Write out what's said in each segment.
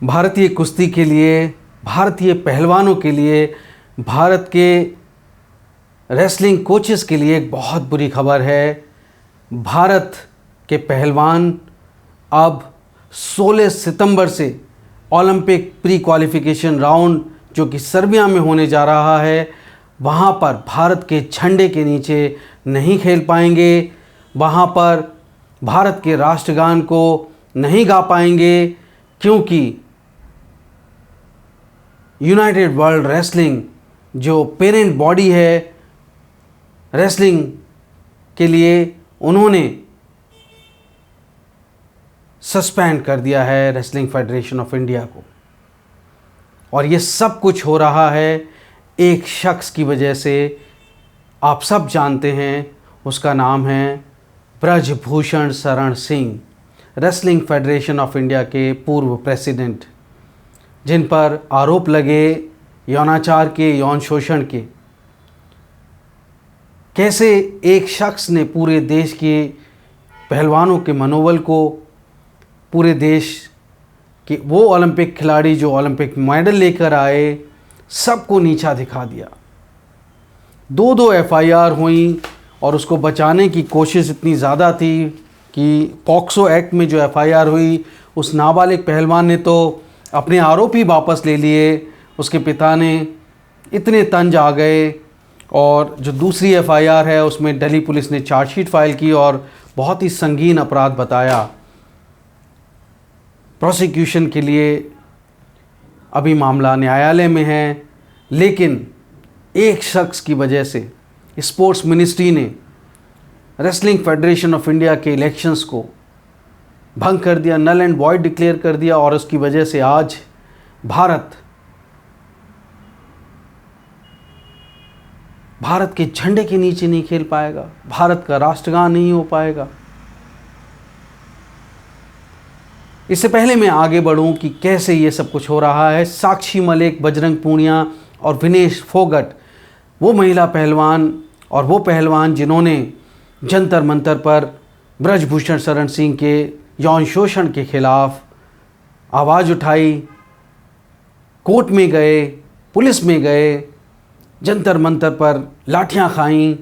भारतीय कुश्ती के लिए, भारतीय पहलवानों के लिए, भारत के रेसलिंग कोचेस के लिए एक बहुत बुरी खबर है। भारत के पहलवान अब 16 सितंबर से ओलंपिक प्री क्वालिफिकेशन राउंड जो कि सर्बिया में होने जा रहा है, वहाँ पर भारत के झंडे के नीचे नहीं खेल पाएंगे, वहाँ पर भारत के राष्ट्रगान को नहीं गा पाएंगे, क्योंकि यूनाइटेड वर्ल्ड रेसलिंग जो पेरेंट बॉडी है रेसलिंग के लिए, उन्होंने सस्पेंड कर दिया है रेसलिंग फेडरेशन ऑफ इंडिया को। और ये सब कुछ हो रहा है एक शख्स की वजह से। आप सब जानते हैं, उसका नाम है Brijbhushan Sharan Singh, wrestling federation of India के पूर्व प्रेसिडेंट, जिन पर आरोप लगे यौनाचार के, यौन शोषण के। कैसे एक शख्स ने पूरे देश के पहलवानों के मनोबल को, पूरे देश के वो ओलंपिक खिलाड़ी जो ओलंपिक मेडल लेकर आए, सबको नीचा दिखा दिया। दो एफआईआर हुई और उसको बचाने की कोशिश इतनी ज़्यादा थी कि पॉक्सो एक्ट में जो एफआईआर हुई, उस नाबालिग पहलवान ने तो अपने आरोप ही वापस ले लिए। उसके पिता ने इतने तंज आ गए, और जो दूसरी एफआईआर है उसमें दिल्ली पुलिस ने चार्जशीट फाइल की और बहुत ही संगीन अपराध बताया। प्रोसिक्यूशन के लिए अभी मामला न्यायालय में है, लेकिन एक शख्स की वजह से स्पोर्ट्स मिनिस्ट्री ने रेसलिंग फेडरेशन ऑफ इंडिया के इलेक्शंस को भंग कर दिया, नल एंड वॉइड डिक्लेयर कर दिया, और उसकी वजह से आज भारत के झंडे के नीचे नहीं खेल पाएगा, भारत का राष्ट्रगान नहीं हो पाएगा। इससे पहले मैं आगे बढ़ूं कि कैसे ये सब कुछ हो रहा है, साक्षी मलिक, बजरंग पूनिया और विनेश फोगट, वो महिला पहलवान और वो पहलवान जिन्होंने जंतर मंतर पर ब्रजभूषण शरण सिंह के यौन शोषण के खिलाफ आवाज़ उठाई, कोर्ट में गए, पुलिस में गए, जंतर मंतर पर लाठियां खाईं।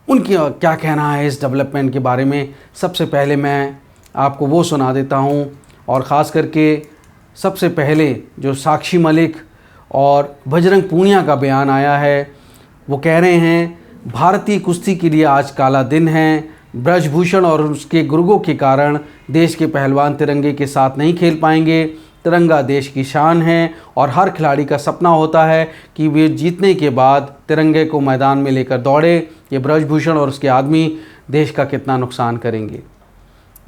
उनकी क्या कहना है इस डेवलपमेंट के बारे में, सबसे पहले मैं आपको वो सुना देता हूं। और ख़ास करके सबसे पहले जो साक्षी मलिक और बजरंग पूनिया का बयान आया है, वो कह रहे हैं भारतीय कुश्ती के लिए आज काला दिन है। ब्रजभूषण और उसके गुर्गों के कारण देश के पहलवान तिरंगे के साथ नहीं खेल पाएंगे। तिरंगा देश की शान है और हर खिलाड़ी का सपना होता है कि वे जीतने के बाद तिरंगे को मैदान में लेकर दौड़े। ये ब्रजभूषण और उसके आदमी देश का कितना नुकसान करेंगे।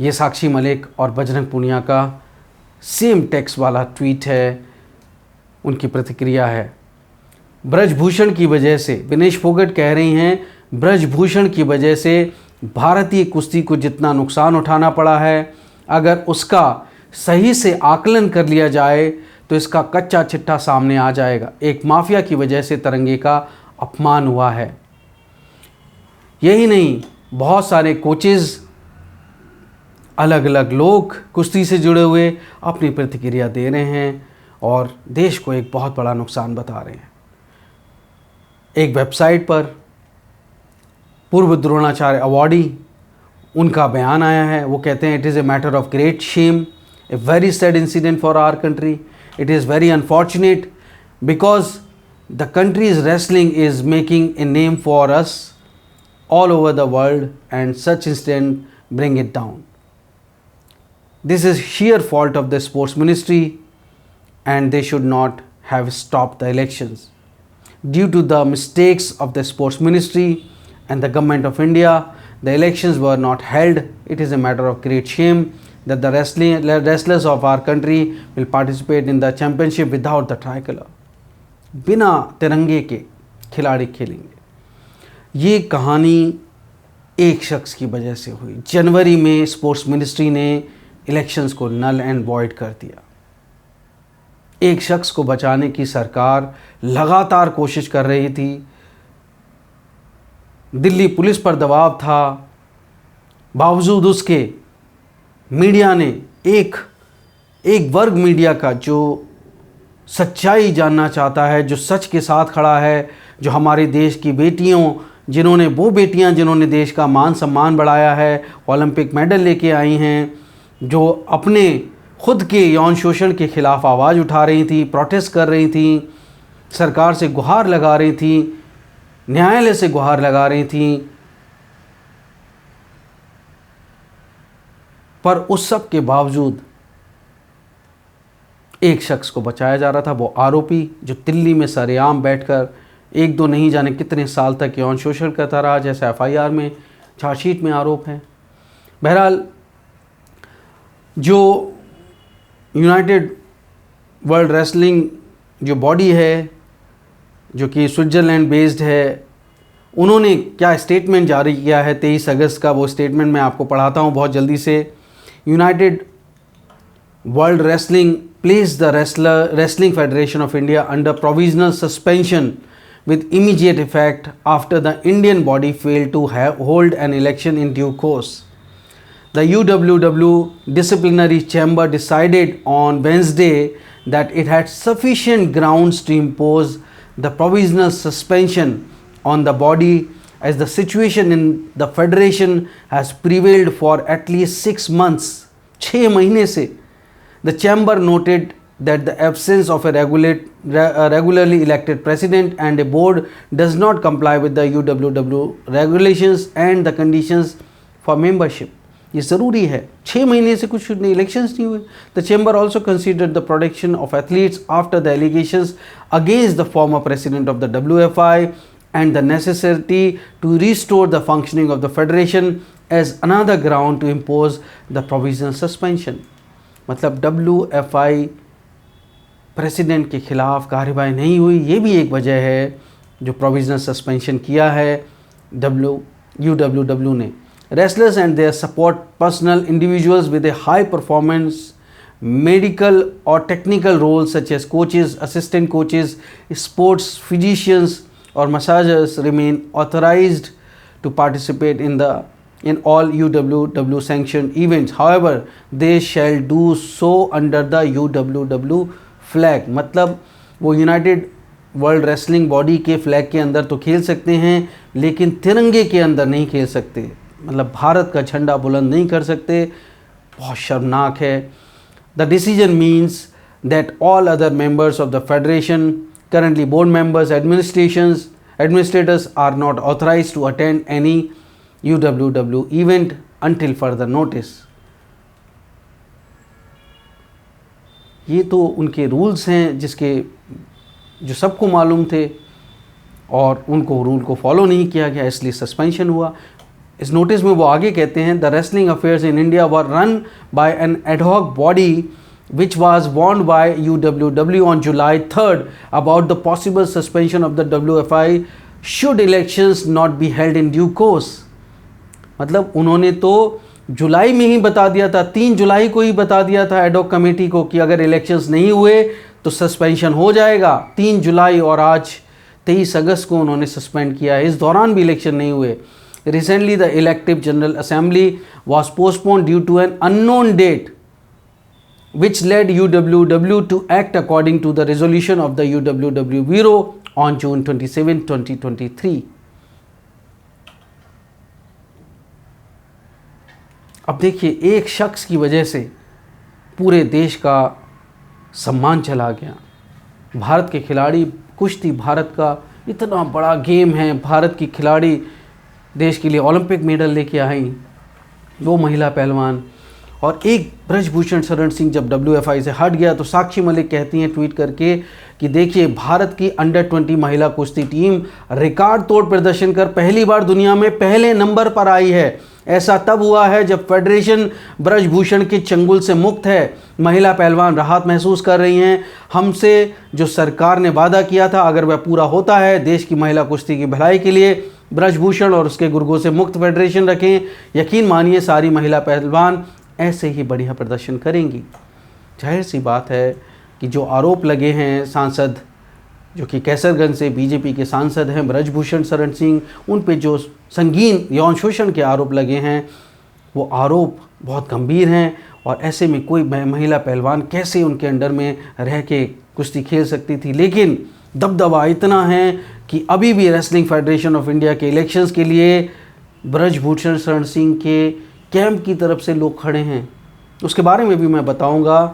ये साक्षी मलिक और बजरंग पूनिया का सेम टेक्स्ट वाला ट्वीट है, उनकी प्रतिक्रिया है। ब्रजभूषण की वजह से, विनेश फोगट कह रही हैं, ब्रजभूषण की वजह से भारतीय कुश्ती को जितना नुकसान उठाना पड़ा है, अगर उसका सही से आकलन कर लिया जाए तो इसका कच्चा चिट्ठा सामने आ जाएगा। एक माफिया की वजह से तिरंगे का अपमान हुआ है। यही नहीं, बहुत सारे कोचेज़, अलग अलग लोग कुश्ती से जुड़े हुए अपनी प्रतिक्रिया दे रहे हैं और देश को एक बहुत बड़ा नुकसान बता रहे हैं। एक वेबसाइट पर पूर्व द्रोणाचार्य अवॉर्डी, उनका बयान आया है। वो कहते हैं, it is a matter of great shame, a very sad incident for our country. It is very unfortunate because the country's wrestling is making a name for us all over the world, and such incident bring it down. This is sheer fault of the sports ministry, and they should not have stopped the elections. Due to the mistakes of the sports ministry and the government of India, the elections were not held. It is a matter of great shame that the wrestlers of our country will participate in the championship without the tricolor. बिना तिरंगे के खिलाड़ी खेलेंगे। ये कहानी एक शख्स की वजह से हुई। जनवरी में स्पोर्ट्स मिनिस्ट्री ने इलेक्शंस को नल एंड वॉइड कर दिया। एक शख्स को बचाने की सरकार लगातार कोशिश कर रही थी। दिल्ली पुलिस पर दबाव था, बावजूद उसके मीडिया ने एक वर्ग मीडिया का जो सच्चाई जानना चाहता है, जो सच के साथ खड़ा है, जो हमारे देश की बेटियों जिन्होंने देश का मान सम्मान बढ़ाया है, ओलंपिक मेडल लेके आई हैं, जो अपने खुद के यौन शोषण के खिलाफ आवाज़ उठा रही थी, प्रोटेस्ट कर रही थी, सरकार से गुहार लगा रही थी, न्यायालय से गुहार लगा रही थी, पर उस सब के बावजूद एक शख्स को बचाया जा रहा था, वो आरोपी जो दिल्ली में सरेआम बैठकर एक दो नहीं जाने कितने साल तक यौन शोषण करता रहा, जैसे एफआईआर में, चार्जशीट में आरोप है। बहरहाल जो यूनाइटेड वर्ल्ड रेसलिंग जो बॉडी है, जो कि स्विट्ज़रलैंड बेस्ड है, उन्होंने क्या स्टेटमेंट जारी किया है 23 अगस्त का, वो स्टेटमेंट मैं आपको पढ़ाता हूँ बहुत जल्दी से। United world wrestling placed the Wrestling Federation of India under provisional suspension with immediate effect after the Indian body failed to hold an election in due course. The UWW disciplinary chamber decided on Wednesday that it had sufficient grounds to impose the provisional suspension on the body as the situation in the federation has prevailed for at least 6 months. 6 महीने से The chamber noted that the absence of a regularly elected president and a board does not comply with the UWW regulations and the conditions for membership. ये ज़रूरी है, 6 महीने से कुछ elections नहीं हुए. The chamber also considered the protection of athletes after the allegations against the former president of the WFI and the necessity to restore the functioning of the federation as another ground to impose the provisional suspension. मतलब WFI president के खिलाफ कार्रवाई नहीं हुई, ये भी एक वजह है जो प्रोविजनल सस्पेंशन किया है UWW ने. Wrestlers and their support personnel, individuals with a high performance medical or technical roles such as coaches, assistant coaches, sports physicians or massagers remain authorized to participate in all UWW sanctioned events. However, they shall do so under the UWW flag. मतलब वो United world wrestling body के flag के अंदर तो खेल सकते हैं, लेकिन तिरंगे के अंदर नहीं खेल सकते, मतलब भारत का झंडा बुलंद नहीं कर सकते. बहुत शर्मनाक है. The decision means that all other members of the federation, currently board members, administrators are not authorized to attend any UWW event until further notice. ये तो उनके रूल्स हैं जो सबको मालूम थे और उनको रूल को फॉलो नहीं किया गया, इसलिए सस्पेंशन हुआ. इस नोटिस में वो आगे कहते हैं, the wrestling affairs in India were run by an ad hoc body which was warned by UWW on July 3rd about the possible suspension of the WFI should elections not be held in due course. मतलब उन्होंने तो जुलाई में ही बता दिया था, 3 जुलाई को ही बता दिया था एडहॉक कमेटी को कि अगर इलेक्शंस नहीं हुए तो सस्पेंशन हो जाएगा. 3 जुलाई और आज 23 अगस्त को उन्होंने सस्पेंड किया है. इस दौरान भी इलेक्शन नहीं हुए. Recently the elective general assembly was postponed due to an unknown date which led UWW to act according to the resolution of the UWW Bureau on June 27, 2023. अब देखिए, एक शख्स की वजह से पूरे देश का सम्मान चला गया. भारत के खिलाड़ी, कुश्ती भारत का इतना बड़ा गेम है, भारत की खिलाड़ी देश के लिए ओलंपिक मेडल लेके आई, वो महिला पहलवान. और एक ब्रजभूषण शरण सिंह जब WFI से हट गया तो साक्षी मलिक कहती हैं ट्वीट करके कि देखिए, भारत की अंडर 20 महिला कुश्ती टीम रिकॉर्ड तोड़ प्रदर्शन कर पहली बार दुनिया में पहले नंबर पर आई है. ऐसा तब हुआ है जब फेडरेशन ब्रजभूषण के चंगुल से मुक्त है. महिला पहलवान राहत महसूस कर रही हैं. हमसे जो सरकार ने वादा किया था, अगर वह पूरा होता है, देश की महिला कुश्ती की भलाई के लिए ब्रजभूषण और उसके गुर्गों से मुक्त फेडरेशन रखें, यकीन मानिए सारी महिला पहलवान ऐसे ही बढ़िया प्रदर्शन करेंगी. जाहिर सी बात है कि जो आरोप लगे हैं सांसद, जो कि कैसरगंज से बीजेपी के सांसद हैं ब्रजभूषण शरण सिंह, उन पे जो संगीन यौन शोषण के आरोप लगे हैं, वो आरोप बहुत गंभीर हैं और ऐसे में कोई महिला पहलवान कैसे उनके अंडर में रह के कुश्ती खेल सकती थी। लेकिन दबदबा इतना है कि अभी भी रेसलिंग फेडरेशन ऑफ इंडिया के इलेक्शंस के लिए ब्रजभूषण शरण सिंह के कैंप की तरफ से लोग खड़े हैं, उसके बारे में भी मैं बताऊंगा।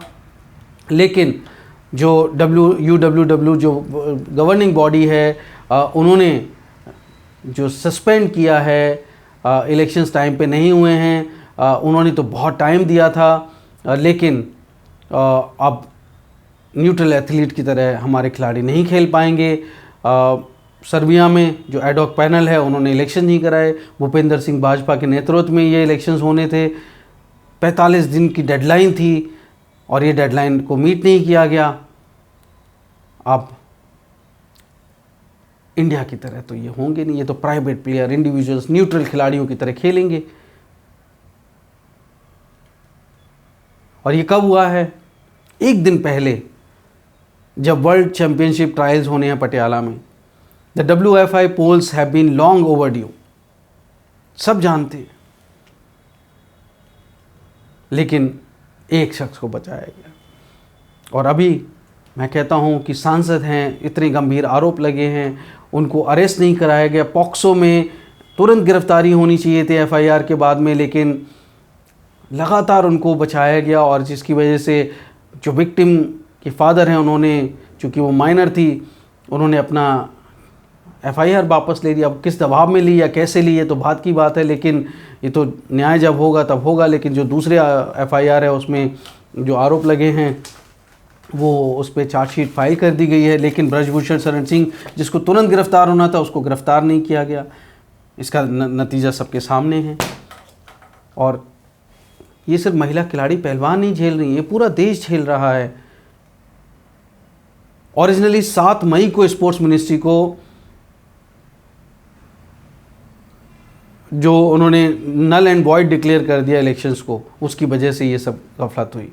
लेकिन जो UWW जो गवर्निंग बॉडी है, उन्होंने जो सस्पेंड किया है, इलेक्शंस टाइम पे नहीं हुए हैं, उन्होंने तो बहुत टाइम दिया था, लेकिन अब न्यूट्रल एथलीट की तरह हमारे खिलाड़ी नहीं खेल पाएंगे। सर्बिया में जो एडॉक पैनल है उन्होंने इलेक्शन नहीं कराए, भूपेंद्र सिंह भाजपा के नेतृत्व में ये इलेक्शंस होने थे, 45 दिन की डेडलाइन थी और ये डेडलाइन को मीट नहीं किया गया। अब इंडिया की तरह तो ये होंगे नहीं, ये तो प्राइवेट प्लेयर, इंडिविजुअल्स, न्यूट्रल खिलाड़ियों की तरह खेलेंगे। और ये कब हुआ है? एक दिन पहले जब वर्ल्ड चैंपियनशिप ट्रायल्स होने हैं पटियाला में। The WFI polls have been long overdue, सब जानते हैं, लेकिन एक शख्स को बचाया गया। और अभी मैं कहता हूं कि सांसद हैं, इतने गंभीर आरोप लगे हैं, उनको अरेस्ट नहीं कराया गया। पॉक्सो में तुरंत गिरफ्तारी होनी चाहिए थी FIR के बाद में, लेकिन लगातार उनको बचाया गया। और जिसकी वजह से जो विक्टिम के फादर हैं, उन्होंने, चूँकि वो माइनर थी, उन्होंने अपना FIR वापस ले लिया। अब किस दबाव में ली या कैसे ली ये तो बात की बात है, लेकिन ये तो न्याय जब होगा तब होगा। लेकिन जो दूसरे FIR है उसमें जो आरोप लगे हैं वो उस पर चार्जशीट फाइल कर दी गई है, लेकिन ब्रजभूषण शरण सिंह जिसको तुरंत गिरफ्तार होना था उसको गिरफ्तार नहीं किया गया। इसका नतीजा सबके सामने है। और ये सिर्फ महिला खिलाड़ी पहलवान नहीं झेल रही, ये पूरा देश झेल रहा है। ओरिजिनली 7 मई को स्पोर्ट्स मिनिस्ट्री को जो उन्होंने नल एंड वॉइड डिक्लेयर कर दिया इलेक्शंस को, उसकी वजह से ये सब गफलत हुई।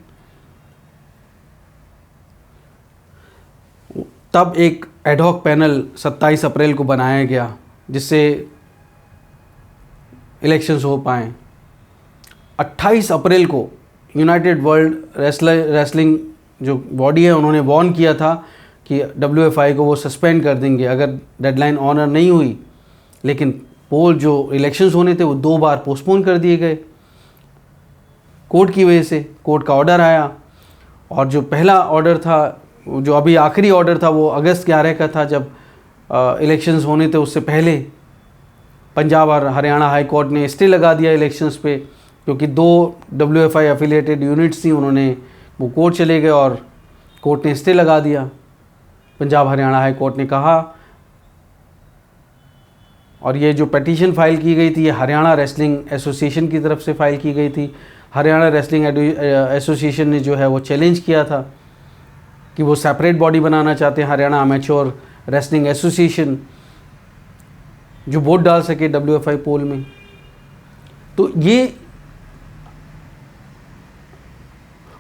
तब एक एडहॉक पैनल 27 अप्रैल को बनाया गया जिससे इलेक्शंस हो पाएँ। 28 अप्रैल को यूनाइटेड वर्ल्ड रेसलिंग जो बॉडी है उन्होंने वार्न किया था कि WFI को वो सस्पेंड कर देंगे अगर डेडलाइन ऑनर नहीं हुई। लेकिन पोल जो इलेक्शंस होने थे वो 2 बार पोस्टपोन कर दिए गए कोर्ट की वजह से। कोर्ट का ऑर्डर आया और जो पहला ऑर्डर था, जो अभी आखिरी ऑर्डर था, वो अगस्त 11 का था जब इलेक्शंस होने थे। उससे पहले पंजाब और हरियाणा हाई कोर्ट ने स्टे लगा दिया इलेक्शंस पे, क्योंकि 2 WFI एफिलिएटेड यूनिट्स थी, उन्होंने वो कोर्ट चले गए और कोर्ट ने स्टे लगा दिया। पंजाब हरियाणा हाई कोर्ट ने कहा, और ये जो पिटीशन फाइल की गई थी ये हरियाणा रेसलिंग एसोसिएशन की तरफ से फाइल की गई थी। हरियाणा रेसलिंग एसोसिएशन ने जो है वो चैलेंज किया था कि वो सेपरेट बॉडी बनाना चाहते हैं, हरियाणा अमेच्योर रेसलिंग एसोसिएशन, जो वोट डाल सके WFI पोल में। तो ये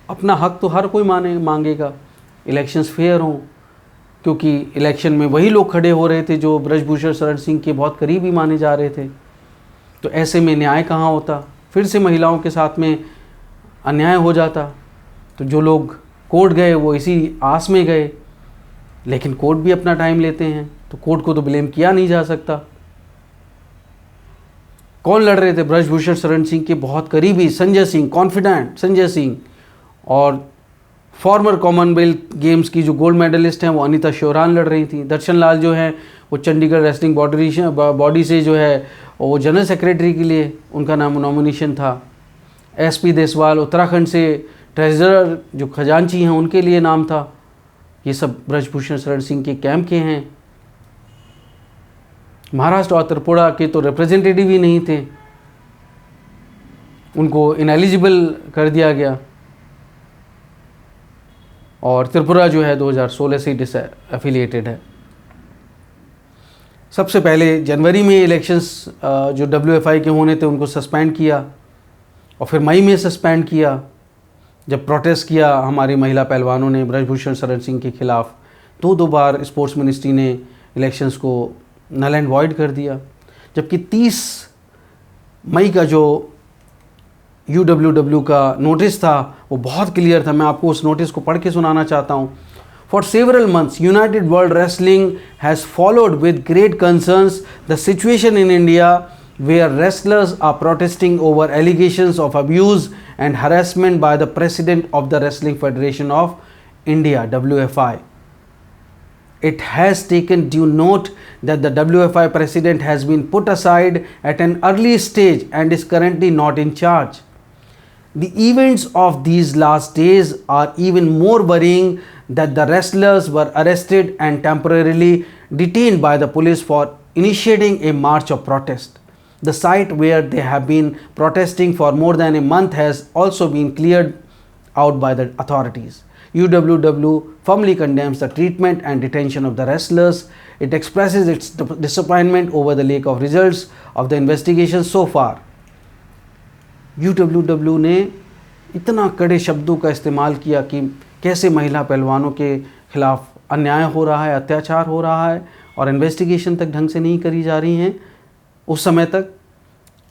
अपना हक तो हर कोई मांगेगा, इलेक्शंस फेयर हों, क्योंकि इलेक्शन में वही लोग खड़े हो रहे थे जो ब्रजभूषण शरण सिंह के बहुत करीबी माने जा रहे थे। तो ऐसे में न्याय कहाँ होता? फिर से महिलाओं के साथ में अन्याय हो जाता। तो जो लोग कोर्ट गए वो इसी आस में गए, लेकिन कोर्ट भी अपना टाइम लेते हैं, तो कोर्ट को तो ब्लेम किया नहीं जा सकता। कौन लड़ रहे थे? ब्रजभूषण शरण सिंह के बहुत करीबी संजय सिंह, कॉन्फिडेंट संजय सिंह, और फॉर्मर कॉमनवेल्थ गेम्स की जो गोल्ड मेडलिस्ट हैं वो अनीता श्योरान लड़ रही थी। दर्शन लाल जो हैं वो चंडीगढ़ रेसलिंग बॉडी से जो है वो जनरल सेक्रेटरी के लिए उनका नाम नॉमिनेशन था। SP देसवाल उत्तराखंड से ट्रेजरर जो खजांची हैं उनके लिए नाम था। ये सब ब्रजभूषण शरण सिंह के कैंप के हैं। महाराष्ट्र और त्रिपुरा के तो रिप्रेजेंटेटिव ही नहीं थे, उनको इनएलिजिबल कर दिया गया। और त्रिपुरा जो है 2016 से डिसएफिलिएटेड है। सबसे पहले जनवरी में इलेक्शंस जो WFI के होने थे उनको सस्पेंड किया, और फिर मई में सस्पेंड किया जब प्रोटेस्ट किया हमारी महिला पहलवानों ने ब्रजभूषण शरण सिंह के खिलाफ। 2 बार स्पोर्ट्स मिनिस्ट्री ने इलेक्शंस को नल एंड वॉइड कर दिया। जबकि 30 मई का जो UWW का नोटिस था वो बहुत क्लियर था। मैं आपको उस नोटिस को पढ़ के सुनाना चाहता हूँ। For several months, United World Wrestling has followed with great concerns the situation in India where wrestlers are protesting over allegations of abuse and harassment by the President of the Wrestling Federation of India, WFI. It has taken due note that the WFI President has been put aside at an early stage and is currently not in charge. The events of these last days are even more worrying that the wrestlers were arrested and temporarily detained by the police for initiating a march of protest. The site where they have been protesting for more than a month has also been cleared out by the authorities. UWW firmly condemns the treatment and detention of the wrestlers. It expresses its disappointment over the lack of results of the investigation so far. UWW ने इतना कड़े शब्दों का इस्तेमाल किया कि कैसे महिला पहलवानों के खिलाफ अन्याय हो रहा है, अत्याचार हो रहा है और इन्वेस्टिगेशन तक ढंग से नहीं करी जा रही हैं उस समय तक।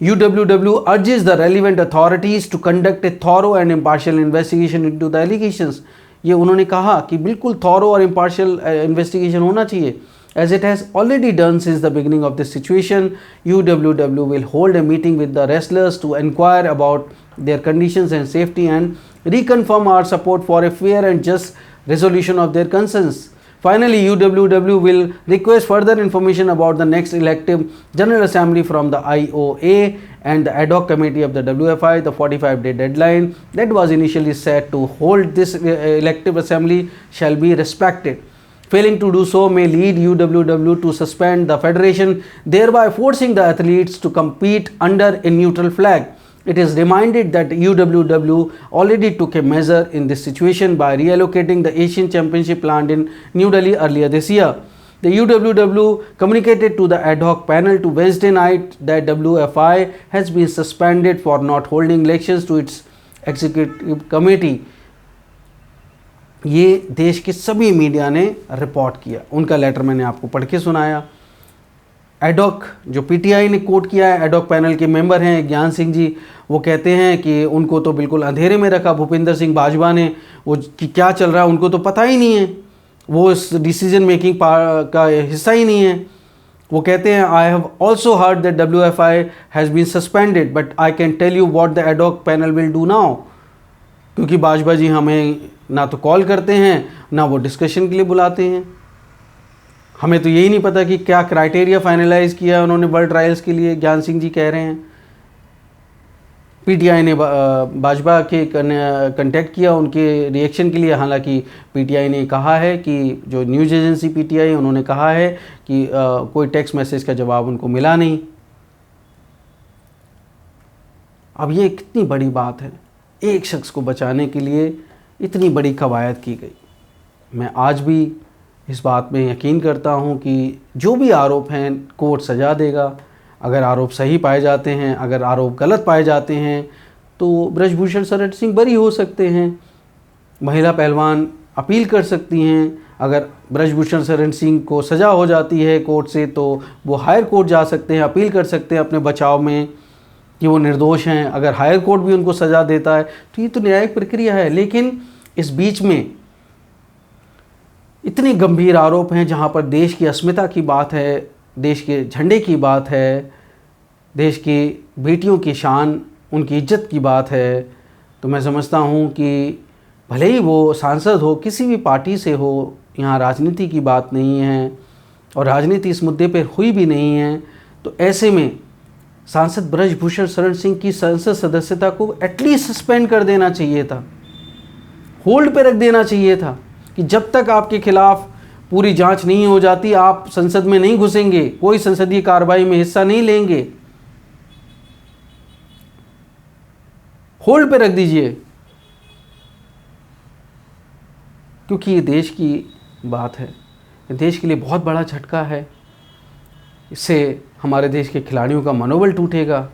UWW urges the relevant authorities to conduct a thorough and impartial investigation into the allegations. ये उन्होंने कहा कि बिल्कुल thorough और impartial investigation होना चाहिए। As it has already done since the beginning of this situation, UWW will hold a meeting with the wrestlers to inquire about their conditions and safety and reconfirm our support for a fair and just resolution of their concerns. Finally, UWW will request further information about the next elective General Assembly from the IOA and the ad hoc committee of the WFI. The 45-day deadline that was initially set to hold this elective assembly shall be respected. Failing to do so may lead UWW to suspend the federation, thereby forcing the athletes to compete under a neutral flag. It is reminded that UWW already took a measure in this situation by reallocating the Asian Championship planned in New Delhi earlier this year. The UWW communicated to the ad hoc panel to Wednesday night that WFI has been suspended for not holding elections to its executive committee. ये देश के सभी media ने report किया, उनका letter मैंने आपको पढ़ के सुनाया। एडॉक जो पीटीआई ने कोट किया है, एडॉक पैनल के मेंबर हैं ज्ञान सिंह जी, वो कहते हैं कि उनको तो बिल्कुल अंधेरे में रखा भूपिंदर सिंह बाजवा ने, वो कि क्या चल रहा है उनको तो पता ही नहीं है, वो इस डिसीजन मेकिंग का हिस्सा ही नहीं है। वो कहते हैं I have also heard that WFI has been suspended but I can tell you what the adhoc panel will do now. क्योंकि बाजवा जी हमें ना तो कॉल करते हैं ना वो डिस्कशन के लिए बुलाते हैं, हमें तो यही नहीं पता कि क्या क्राइटेरिया फाइनलाइज किया उन्होंने वर्ल्ड ट्रायल्स के लिए, ज्ञान सिंह जी कह रहे हैं। पीटीआई ने बाजवा के कंटेक्ट किया उनके रिएक्शन के लिए, हालांकि पीटीआई ने कहा है कि जो न्यूज़ एजेंसी पीटीआई उन्होंने कहा है कि कोई टेक्स्ट मैसेज का जवाब उनको मिला नहीं। अब ये कितनी बड़ी बात है, एक शख्स को बचाने के लिए इतनी बड़ी कवायद की गई। मैं आज भी इस बात में यकीन करता हूँ कि जो भी आरोप हैं कोर्ट सजा देगा। अगर आरोप सही पाए जाते हैं, अगर आरोप गलत पाए जाते हैं तो ब्रजभूषण शरण सिंह बरी हो सकते हैं, महिला पहलवान अपील कर सकती हैं। अगर ब्रजभूषण शरण सिंह को सज़ा हो जाती है कोर्ट से तो वो हायर कोर्ट जा सकते हैं, अपील कर सकते हैं अपने बचाव में कि वो निर्दोष हैं। अगर हायर कोर्ट भी उनको सज़ा देता है तो ये तो न्यायिक प्रक्रिया है। लेकिन इस बीच में इतने गंभीर आरोप हैं जहाँ पर देश की अस्मिता की बात है, देश के झंडे की बात है, देश की बेटियों की शान, उनकी इज्जत की बात है। तो मैं समझता हूँ कि भले ही वो सांसद हो, किसी भी पार्टी से हो, यहाँ राजनीति की बात नहीं है और राजनीति इस मुद्दे पर हुई भी नहीं है। तो ऐसे में सांसद ब्रजभूषण शरण सिंह की संसद सदस्यता को एटलीस्ट सस्पेंड कर देना चाहिए था, होल्ड पे रख देना चाहिए था कि जब तक आपके खिलाफ पूरी जांच नहीं हो जाती आप संसद में नहीं घुसेंगे, कोई संसदीय कार्रवाई में हिस्सा नहीं लेंगे। होल्ड पे रख दीजिए, क्योंकि ये देश की बात है, ये देश के लिए बहुत बड़ा झटका है। इससे हमारे देश के खिलाड़ियों का मनोबल टूटेगा।